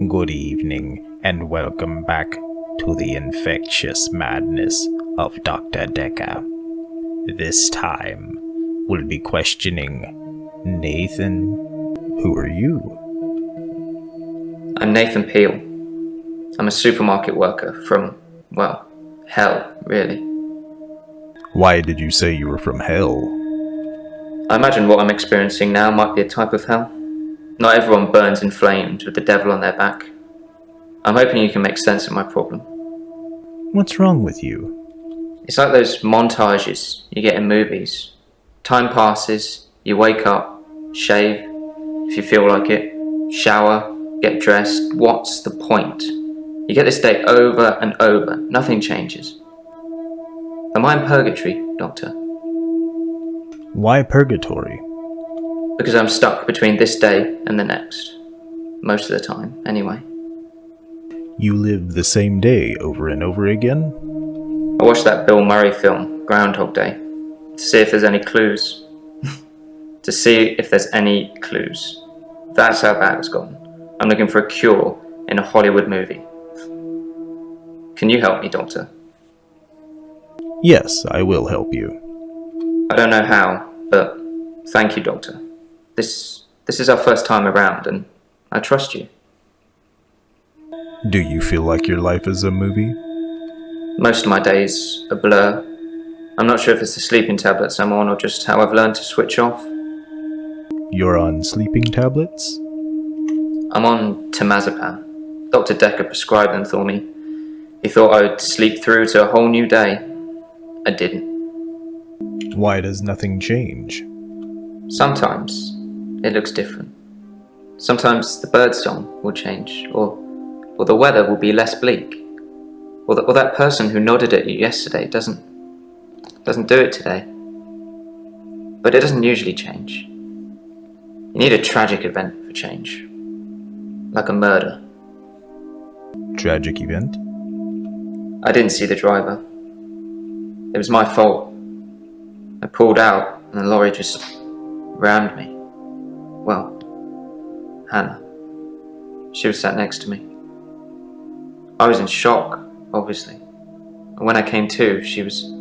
Good evening, and welcome back to the Infectious Madness of Dr. Dekker. This time, we'll be questioning Nathan. Who are you? I'm Nathan Peel. I'm a supermarket worker from, well, hell, really. Why did you say you were from hell? I imagine what I'm experiencing now might be a type of hell. Not everyone burns in flames with the devil on their back. I'm hoping you can make sense of my problem. What's wrong with you? It's like those montages you get in movies. Time passes, you wake up, shave, if you feel like it, shower, get dressed. What's the point? You get this day over and over, nothing changes. Am I in purgatory, Doctor? Why purgatory? Because I'm stuck between this day and the next. Most of the time, anyway. You live the same day over and over again? I watched that Bill Murray film, Groundhog Day, to see if there's any clues. To see if there's any clues. That's how bad it's gotten. I'm looking for a cure in a Hollywood movie. Can you help me, Doctor? Yes, I will help you. I don't know how, but thank you, Doctor. This is our first time around, and I trust you. Do you feel like your life is a movie? Most of my days a blur. I'm not sure if it's the sleeping tablets I'm on or just how I've learned to switch off. You're on sleeping tablets? I'm on temazepam. Dr. Dekker prescribed them for me. He thought I would sleep through to a whole new day. I didn't. Why does nothing change? Sometimes it looks different. Sometimes the birdsong will change, or the weather will be less bleak. Or that person who nodded at you yesterday doesn't do it today. But it doesn't usually change. You need a tragic event for change. Like a murder. Tragic event? I didn't see the driver. It was my fault. I pulled out and the lorry just rammed me. Well, Hannah. She was sat next to me. I was in shock, obviously. And when I came to, she was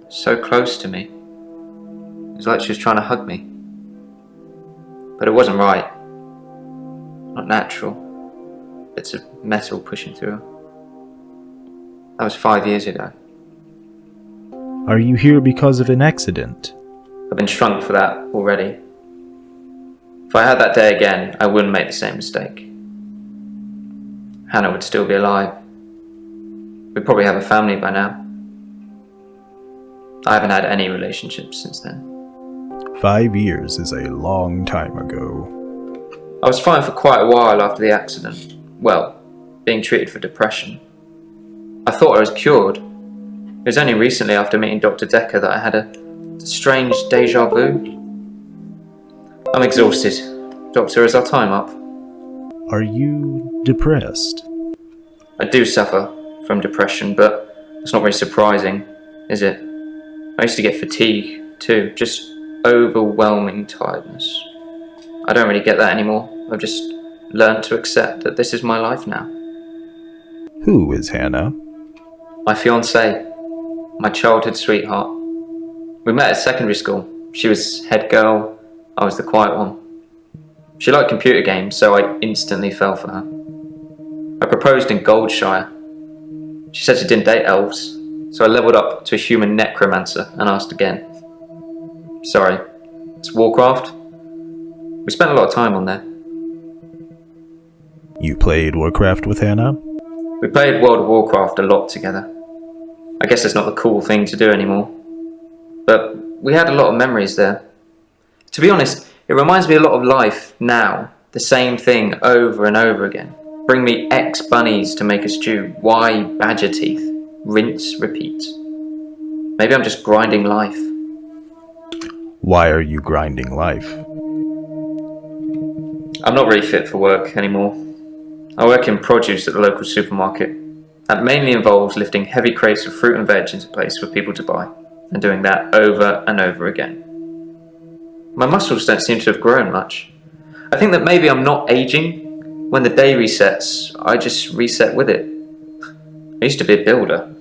so close to me. It was like she was trying to hug me. But it wasn't right. Not natural. Bits of metal pushing through her. That was 5 years ago. Are you here because of an accident? I've been shrunk for that already. If I had that day again, I wouldn't make the same mistake. Hannah would still be alive. We'd probably have a family by now. I haven't had any relationships since then. 5 years is a long time ago. I was fine for quite a while after the accident. Well, being treated for depression. I thought I was cured. It was only recently after meeting Dr. Dekker that I had a strange deja vu. I'm exhausted. Doctor, is our time up? Are you depressed? I do suffer from depression, but it's not very surprising, is it? I used to get fatigue, too. Just overwhelming tiredness. I don't really get that anymore. I've just learned to accept that this is my life now. Who is Hannah? My fiancée. My childhood sweetheart. We met at secondary school. She was head girl, I was the quiet one. She liked computer games, so I instantly fell for her. I proposed in Goldshire. She said she didn't date elves, so I leveled up to a human necromancer and asked again. Sorry, it's Warcraft? We spent a lot of time on there. You played Warcraft with Hannah? We played World of Warcraft a lot together. I guess it's not the cool thing to do anymore. But we had a lot of memories there. To be honest, it reminds me a lot of life now. The same thing over and over again. Bring me X bunnies to make a stew. Y badger teeth. Rinse, repeat. Maybe I'm just grinding life. Why are you grinding life? I'm not really fit for work anymore. I work in produce at the local supermarket. That mainly involves lifting heavy crates of fruit and veg into place for people to buy, and doing that over and over again. My muscles don't seem to have grown much. I think that maybe I'm not aging, When the day resets, I just reset with it. I used to be a builder.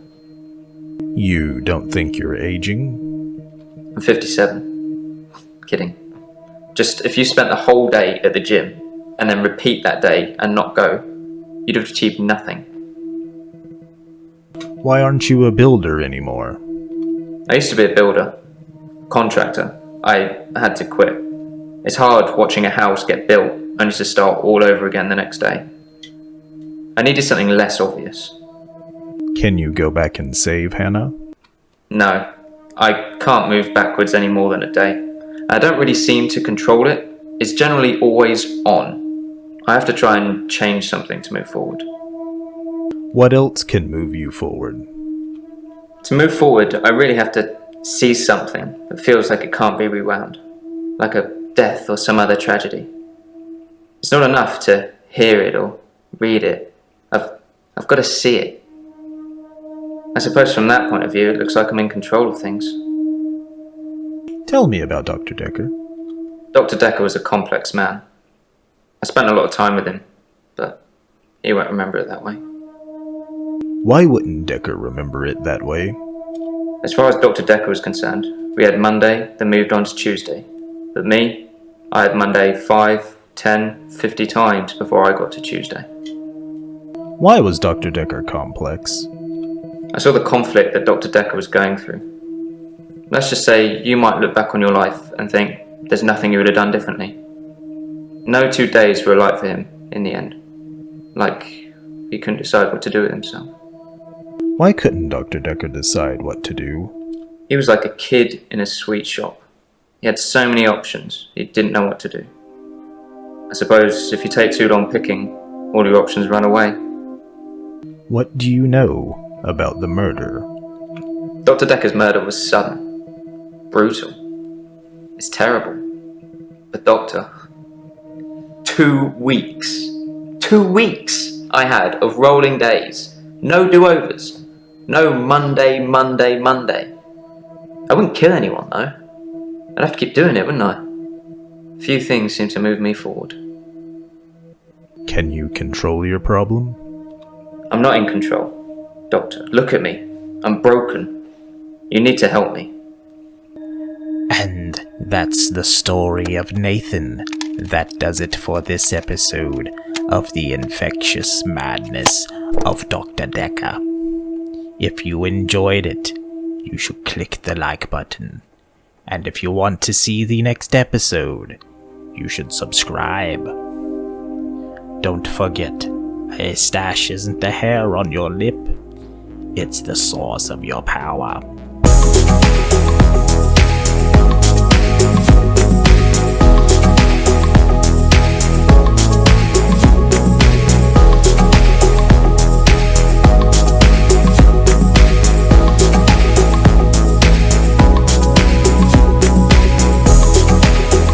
You don't think you're aging? I'm 57. Kidding. Just if you spent the whole day at the gym and then repeat that day and not go, you'd have achieved nothing. Why aren't you a builder anymore? I used to be a builder, contractor. I had to quit. It's hard watching a house get built only to start all over again the next day. I needed something less obvious. Can you go back and save Hannah? No, I can't move backwards any more than a day. I don't really seem to control it. It's generally always on. I have to try and change something to move forward. What else can move you forward? To move forward, I really have to see something that feels like it can't be rewound, like a death or some other tragedy. It's not enough to hear it or read it. I've got to see it. I suppose from that point of view, it looks like I'm in control of things. Tell me about Dr. Dekker. Dr. Dekker was a complex man. I spent a lot of time with him, but he won't remember it that way. Why wouldn't Dekker remember it that way? As far as Dr. Dekker was concerned, we had Monday, then moved on to Tuesday. But me, I had Monday 5, 10, 50 times before I got to Tuesday. Why was Dr. Dekker complex? I saw the conflict that Dr. Dekker was going through. Let's just say you might look back on your life and think there's nothing you would have done differently. No 2 days were alike for him in the end. Like he couldn't decide what to do with himself. Why couldn't Dr. Dekker decide what to do? He was like a kid in a sweet shop. He had so many options, he didn't know what to do. I suppose if you take too long picking, all your options run away. What do you know about the murder? Dr. Dekker's murder was sudden. Brutal. It's terrible. But Doctor, 2 weeks. 2 weeks I had of rolling days. No do-overs. No Monday. I wouldn't kill anyone though. I'd have to keep doing it, wouldn't I? Few things seem to move me forward. Can you control your problem? I'm not in control. Doctor, look at me. I'm broken. You need to help me. And that's the story of Nathan. That does it for this episode of the Infectious Madness of Dr. Dekker. If you enjoyed it, you should click the like button. And if you want to see the next episode, you should subscribe. Don't forget, a stash isn't the hair on your lip, it's the source of your power.